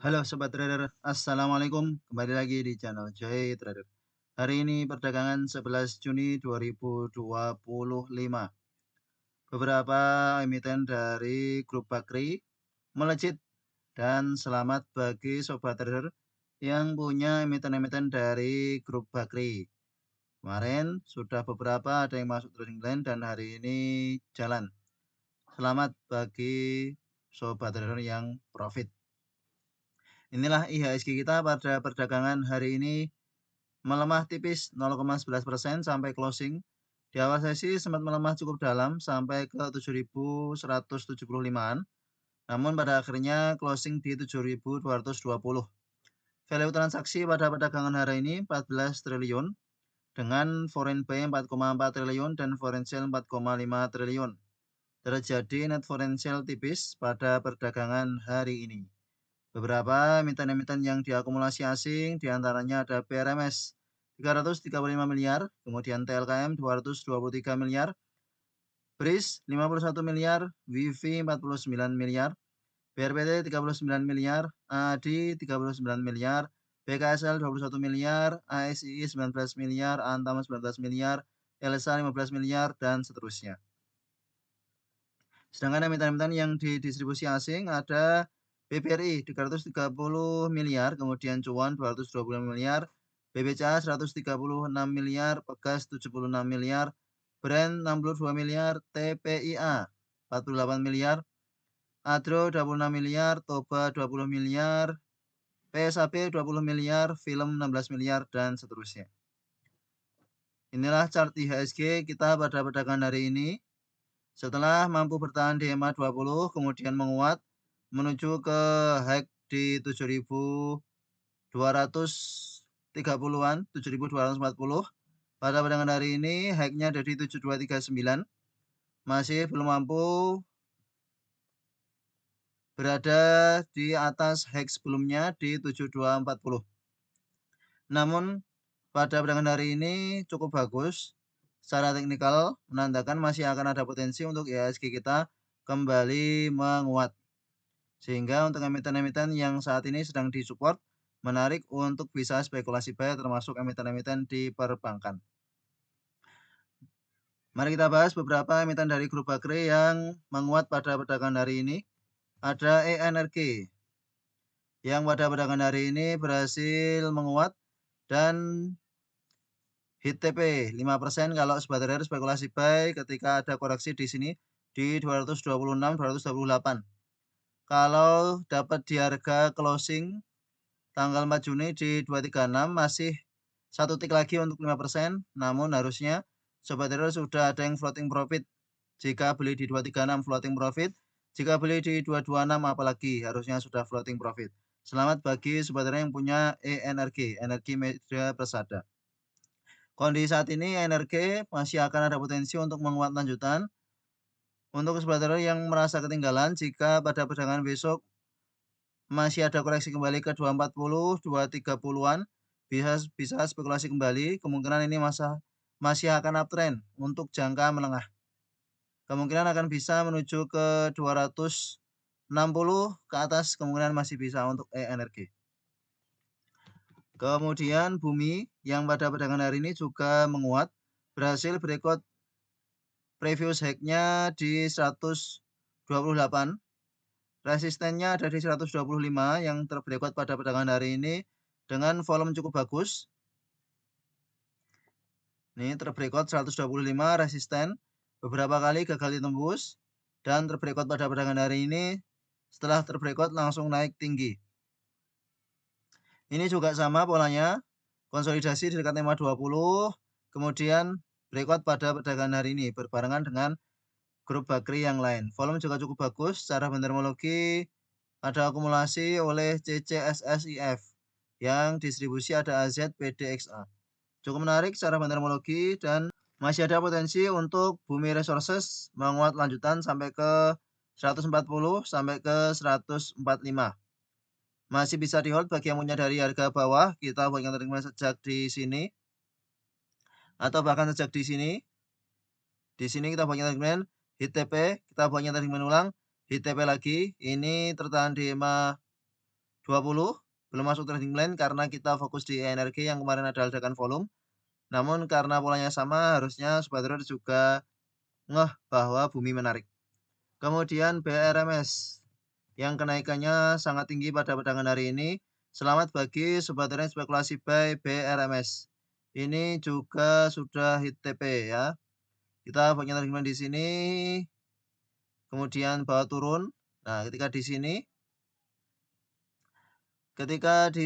Halo Sobat Trader, Assalamualaikum. Kembali lagi di channel Joy Trader. Hari ini perdagangan 11 Juni 2025. Beberapa emiten dari grup Bakri melejit dan selamat bagi Sobat Trader yang punya emiten-emiten dari grup Bakri. Kemarin sudah beberapa ada yang masuk trading plan dan hari ini jalan. Selamat bagi Sobat Trader yang profit. Inilah IHSG kita pada perdagangan hari ini melemah tipis 0,11% sampai closing. Di awal sesi sempat melemah cukup dalam sampai ke 7.175-an. Namun pada akhirnya closing di 7.220. Value transaksi pada perdagangan hari ini 14 triliun dengan foreign buy 4,4 triliun dan foreign sell 4,5 triliun. Terjadi net foreign sell tipis pada perdagangan hari ini. Beberapa emiten-emiten yang diakumulasi asing diantaranya ada BRMS 335 miliar, kemudian TLKM 223 miliar, BRIS 51 miliar, WIFI 49 miliar, BRPT 39 miliar, ADI 39 miliar, BKSL 21 miliar, ASII 19 miliar, Antam 19 miliar, LSA 15 miliar, dan seterusnya. Sedangkan emiten-emiten yang didistribusi asing ada BBRI 330 miliar, kemudian Cuan 225 miliar, BBCA 136 miliar, Pegas 76 miliar, Brand 62 miliar, TPIA 48 miliar, Adro 26 miliar, Toba 20 miliar, PSAB 20 miliar, Film 16 miliar, dan seterusnya. Inilah chart IHSG kita pada perdagangan hari ini. Setelah mampu bertahan di EMA 20 kemudian menguat menuju ke high di 7.230-an, 7.240. Pada perdagangan hari ini high-nya ada di 7239. Masih belum mampu berada di atas high sebelumnya di 7240. Namun pada perdagangan hari ini cukup bagus. Secara teknikal menandakan masih akan ada potensi untuk IHSG kita kembali menguat. Sehingga untuk emiten-emiten yang saat ini sedang disupport, menarik untuk bisa spekulasi buy termasuk emiten-emiten di perbankan. Mari kita bahas beberapa emiten dari grup Bakri yang menguat pada perdagangan hari ini. Ada ENRG yang pada perdagangan hari ini berhasil menguat dan hit TP 5% kalau sebagai spekulasi buy ketika ada koreksi di sini di 226 228. Kalau dapat di harga closing tanggal 4 Juni di 236 masih satu tik lagi untuk 5%, namun harusnya sobat trader sudah ada yang floating profit. Jika beli di 236 floating profit, jika beli di 226 apalagi harusnya sudah floating profit. Selamat bagi sobat trader yang punya ENRG, Energi Media Persada. Kondisi saat ini energi masih akan ada potensi untuk menguat lanjutan. Untuk sobat trader yang merasa ketinggalan, jika pada perdagangan besok masih ada koreksi kembali ke 240, 230-an, bisa spekulasi kembali. Kemungkinan ini masih akan uptrend untuk jangka menengah. Kemungkinan akan bisa menuju ke 260 ke atas, kemungkinan masih bisa untuk energi. Kemudian Bumi yang pada perdagangan hari ini juga menguat, berhasil berikut previous high-nya di 128, resistennya ada di 125 yang terberikut pada perdagangan hari ini dengan volume cukup bagus. Ini terberikut 125 resisten, beberapa kali gagal ditembus dan terberikut pada perdagangan hari ini. Setelah terberikut langsung naik tinggi. Ini juga sama polanya, konsolidasi di dekat EMA 20, kemudian breakout pada perdagangan hari ini berbarengan dengan grup Bakri yang lain. Volume juga cukup bagus. Secara bendermologi ada akumulasi oleh CCSSIF yang distribusi ada AZ PDXA. Cukup menarik secara bendermologi dan masih ada potensi untuk Bumi Resources menguat lanjutan sampai ke 140 sampai ke 145. Masih bisa di hold bagi yang punya dari harga bawah, kita buat yang terima sejak di sini atau bahkan sejak di sini. Di sini kita buatnya terima hit TP, kita buatnya tadi menulang hit TP lagi. Ini tertahan di EMA 20 belum masuk trading plan karena kita fokus di energi yang kemarin ada ledakan volume. Namun karena polanya sama harusnya Sobat Trader juga ngeh bahwa bumi menarik. Kemudian BRMS yang kenaikannya sangat tinggi pada perdagangan hari ini. Selamat bagi Sobat Trader spekulasi buy BRMS. Ini juga sudah hit TP ya. Kita bagian trading plan di sini. Kemudian bawah turun. Nah, ketika di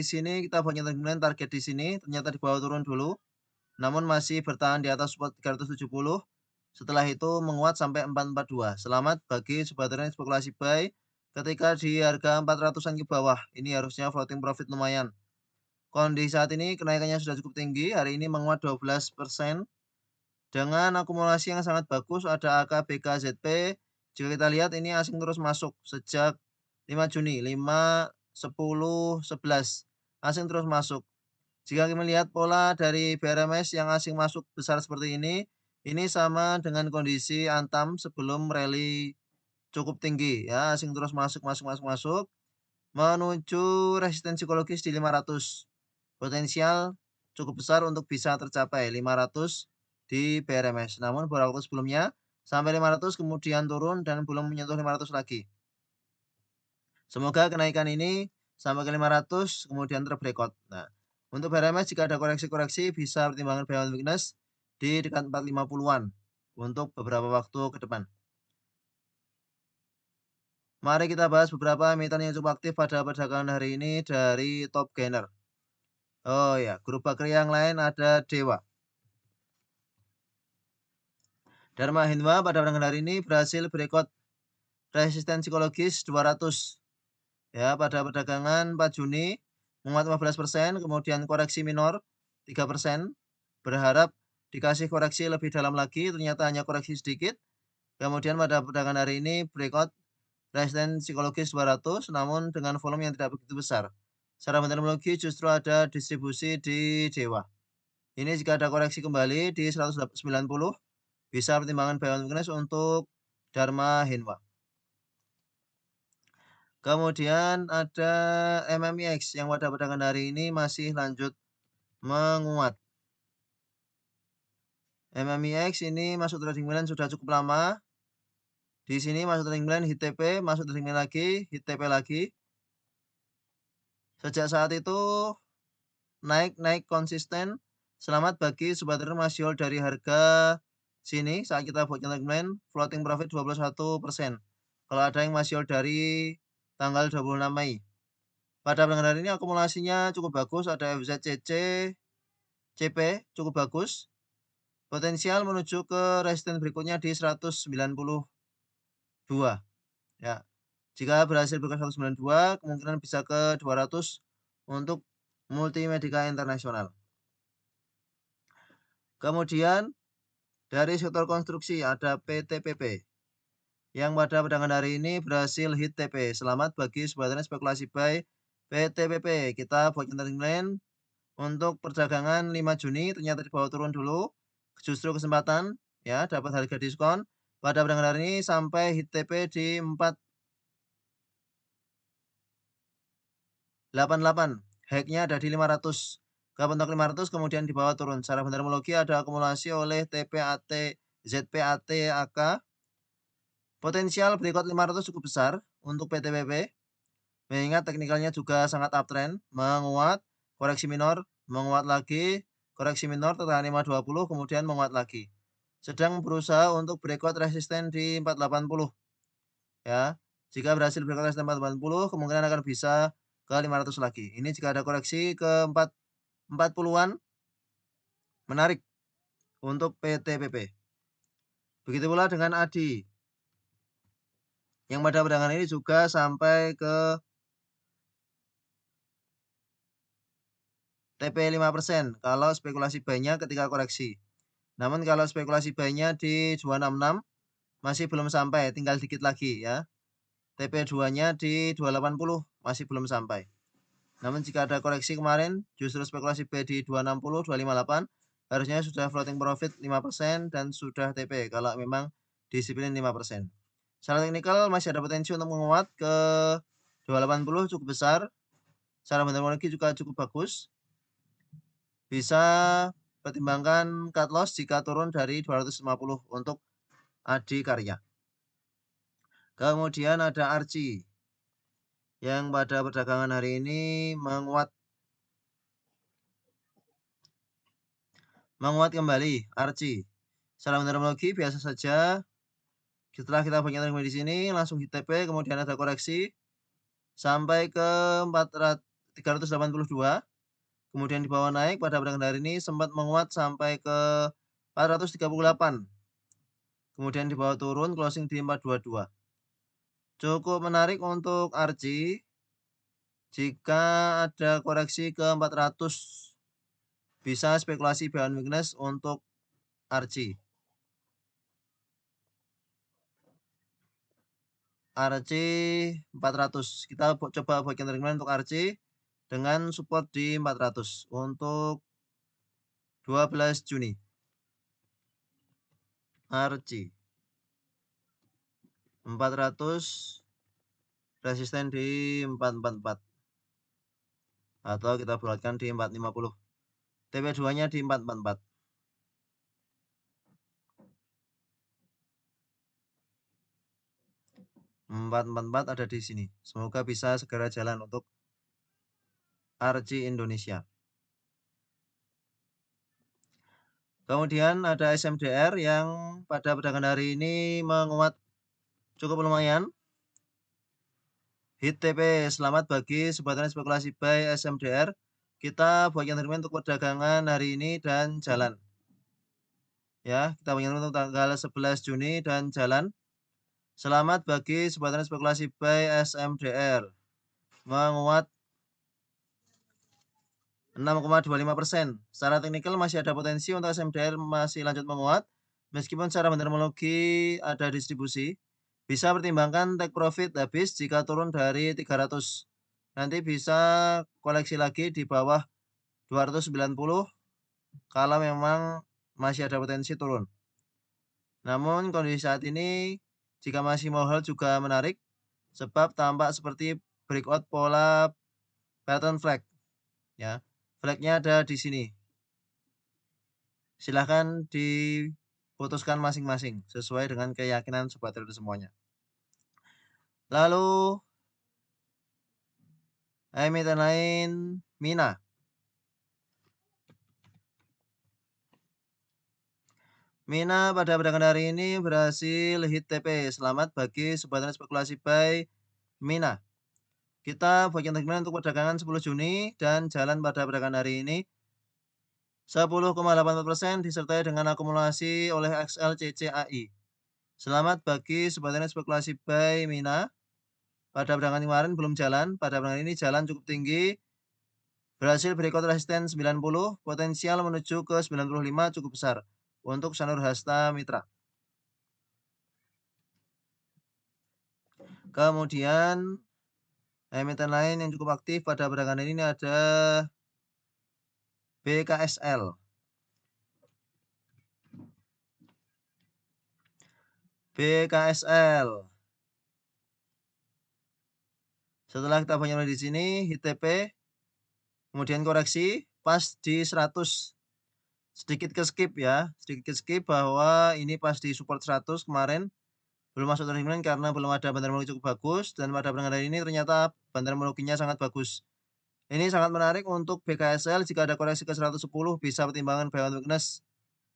sini kita bagian trading plan target di sini ternyata di bawah turun dulu. Namun masih bertahan di atas support 370. Setelah itu menguat sampai 442. Selamat bagi Sobat Trader spekulasi buy ketika di harga 400-an ke bawah. Ini harusnya floating profit lumayan. Kondisi saat ini kenaikannya sudah cukup tinggi. Hari ini menguat 12% dengan akumulasi yang sangat bagus. Ada AKBKZP. Jika kita lihat ini asing terus masuk sejak 5 Juni, 5, 10, 11. Asing terus masuk. Jika kita melihat pola dari BRMS yang asing masuk besar seperti ini sama dengan kondisi Antam sebelum rally cukup tinggi ya, asing terus masuk menuju resistensi psikologis di 500. Potensial cukup besar untuk bisa tercapai 500 di BRMS. Namun beberapa waktu sebelumnya sampai 500 kemudian turun dan belum menyentuh 500 lagi. Semoga kenaikan ini sampai ke 500 kemudian terbreakout. Nah, untuk BRMS jika ada koreksi-koreksi bisa pertimbangan buy on weakness di dekat 450-an untuk beberapa waktu ke depan. Mari kita bahas beberapa emiten yang cukup aktif pada perdagangan hari ini dari top gainer. Oh ya, grup bakri yang lain ada Dewa. Dharma Hinwa pada perdagangan hari ini berhasil breakout resisten psikologis 200. Ya, pada perdagangan 4 Juni menguat 15%, kemudian koreksi minor 3%. Berharap dikasih koreksi lebih dalam lagi, ternyata hanya koreksi sedikit. Kemudian pada perdagangan hari ini breakout resisten psikologis 200 namun dengan volume yang tidak begitu besar. Secara metodologi justru ada distribusi di Dewa. Ini jika ada koreksi kembali di 190 bisa pertimbangan buy on weakness untuk Dharma Hinwa. Kemudian ada MMIX yang pada perdagangan hari ini masih lanjut menguat. MMIX ini masuk trading plan sudah cukup lama. Di sini masuk trading plan hit TP, masuk trading plan lagi, hit TP lagi. Sejak saat itu naik konsisten. Selamat bagi Sobat Trader masih hold dari harga sini saat kita buat trading plan floating profit 21%. Kalau ada yang masih hold dari tanggal 26 Mei. Pada perdagangan hari ini akumulasinya cukup bagus, ada FZCC, CP cukup bagus. Potensial menuju ke resisten berikutnya di 192. Ya. Jika berhasil bergerak 192, kemungkinan bisa ke 200 untuk Multimedica Internasional. Kemudian dari sektor konstruksi ada PTPP yang pada perdagangan hari ini berhasil hit TP. Selamat bagi Sobat Trader spekulasi buy PTPP. Kita buat trading plan untuk perdagangan 5 Juni ternyata di bawah turun dulu. Justru kesempatan ya dapat harga diskon pada perdagangan hari ini sampai hit TP di 488. Hacknya ada di 500. Ke bentuk 500 kemudian di bawah turun. Secara metodologi ada akumulasi oleh TPAT, ZPAT, AK. Potensial berikut 500 cukup besar untuk PTPP. Mengingat teknikalnya juga sangat uptrend, menguat, koreksi minor, menguat lagi, koreksi minor tertahan 520 kemudian menguat lagi. Sedang berusaha untuk breakout resisten di 480. Ya. Jika berhasil breakout resisten 480 kemungkinan akan bisa ke 500 lagi. Ini jika ada koreksi ke 40-an menarik untuk PTPP. Begitu pula dengan ADI yang pada perdagangan ini juga sampai ke TP 5% kalau spekulasi buy-nya ketika koreksi. Namun kalau spekulasi buy-nya di 266 masih belum sampai, tinggal dikit lagi ya. TP2-nya di 280 masih belum sampai. Namun jika ada koreksi kemarin justru spekulasi buy di 260, 258 harusnya sudah floating profit 5% dan sudah TP kalau memang disiplin 5%. Secara teknikal masih ada potensi untuk menguat ke 280 cukup besar. secara fundamental juga cukup bagus. Bisa pertimbangkan cut loss jika turun dari 250 untuk adikarya. Kemudian ada Archie yang pada perdagangan hari ini menguat kembali. Archie secara fundamental biasa saja. Setelah kita banyak terima di sini langsung hit TP, kemudian ada koreksi sampai ke 382. Kemudian di bawah naik pada perdagangan hari ini sempat menguat sampai ke 438. Kemudian di bawah turun closing di 422. Cukup menarik untuk Archie. Jika ada koreksi ke 400 bisa spekulasi buy on weakness untuk Archie. Archie 400. Kita coba bagian terminal untuk Archie dengan support di 400 untuk 12 Juni. Archie 400, resisten di 444 atau kita bulatkan di 450. TP2 nya di 444. ada di sini. Semoga bisa segera jalan untuk Archie Indonesia. Kemudian ada SMDR yang pada perdagangan hari ini menguat cukup lumayan. Hit TP, selamat bagi sebutan spekulasi buy SMDR. Kita buat yang termin untuk perdagangan hari ini dan jalan. Ya, kita punya untuk tanggal 11 Juni dan jalan. Selamat bagi sebutan spekulasi buy SMDR. Menguat 6,25%. Secara teknikal masih ada potensi untuk SMDR masih lanjut menguat. Meskipun secara fundamental ada distribusi. Bisa pertimbangkan take profit habis jika turun dari 300. Nanti bisa koleksi lagi di bawah 290 kalau memang masih ada potensi turun. Namun kondisi saat ini jika masih mau hold juga menarik sebab tampak seperti breakout pola pattern flag. Ya, flagnya ada di sini. Silahkan diputuskan masing-masing sesuai dengan keyakinan sobat trader semuanya. Lalu emiten lain Mina. Mina pada perdagangan hari ini berhasil hit TP. Selamat bagi sobat trader spekulasi buy Mina. Kita bagian terminal untuk perdagangan 10 Juni dan jalan pada perdagangan hari ini 10,84% disertai dengan akumulasi oleh XLCCAI. Selamat bagi sobat trader spekulasi buy Mina. Pada perdagangan kemarin belum jalan, pada perdagangan ini jalan cukup tinggi. Berhasil breakout resisten 90, potensial menuju ke 95 cukup besar untuk Sanur Hasta Mitra. Kemudian emiten lain yang cukup aktif pada perdagangan ini ada BKSL. BKSL. Setelah kita banyak di sini, hit TP, kemudian koreksi pas di 100. Sedikit ke skip ya, sedikit ke skip bahwa ini pas di support 100 kemarin. Belum masuk terminal karena belum ada bantaran teknologi cukup bagus dan pada perdagangan ini ternyata bantaran teknologinya sangat bagus. Ini sangat menarik untuk BKSL. Jika ada koreksi ke 110 bisa pertimbangan buy on weakness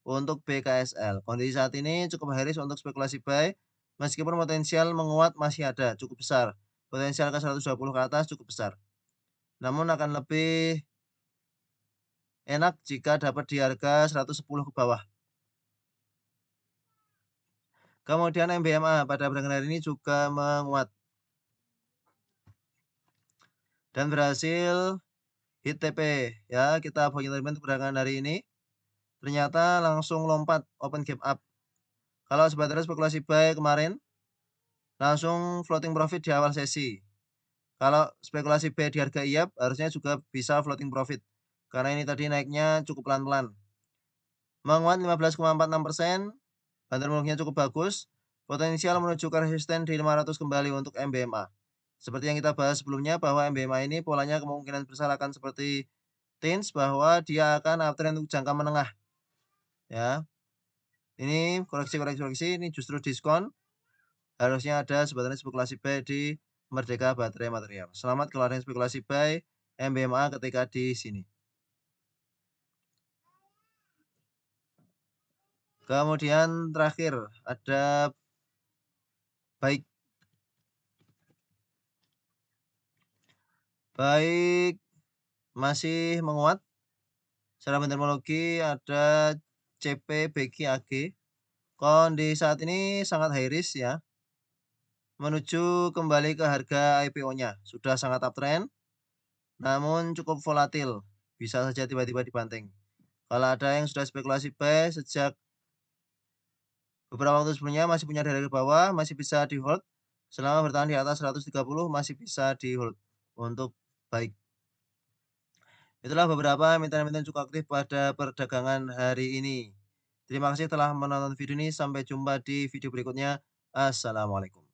untuk BKSL. Kondisi saat ini cukup high risk untuk spekulasi buy. Meskipun potensial menguat masih ada cukup besar. Potensial ke 120 ke atas cukup besar. Namun akan lebih enak jika dapat di harga 110 ke bawah. Kemudian MBMA pada perdagangan hari ini juga menguat dan berhasil hit TP ya. Kita punya termin untuk perdagangan hari ini ternyata langsung lompat open gap up. Kalau sobat trader spekulasi buy kemarin langsung floating profit di awal sesi. Kalau spekulasi buy di harga IAP harusnya juga bisa floating profit karena ini tadi naiknya cukup pelan-pelan. Menguat 15,46%, bantaran teknologinya cukup bagus, potensial menuju ke resisten di 500 kembali untuk MBMA. Seperti yang kita bahas sebelumnya bahwa MBMA ini polanya kemungkinan besar akan seperti Teens bahwa dia akan uptrend untuk jangka menengah ya. Ini koreksi ini justru diskon, harusnya ada sebenarnya spekulasi buy di Merdeka Baterai Material. Selamat kalau ada yang spekulasi buy MBMA ketika di sini. Kemudian terakhir ada baik masih menguat. Secara terminologi ada CP BQ AG. Kondisi saat ini sangat high risk ya. Menuju kembali ke harga IPO-nya. Sudah sangat uptrend, namun cukup volatil. Bisa saja tiba-tiba dibanting. Kalau ada yang sudah spekulasi buy sejak beberapa waktu sebelumnya masih punya dari bawah, masih bisa di hold. Selama bertahan di atas 130 masih bisa di hold untuk baik. Itulah beberapa emiten-emiten cukup aktif pada perdagangan hari ini. Terima kasih telah menonton video ini. Sampai jumpa di video berikutnya. Assalamualaikum.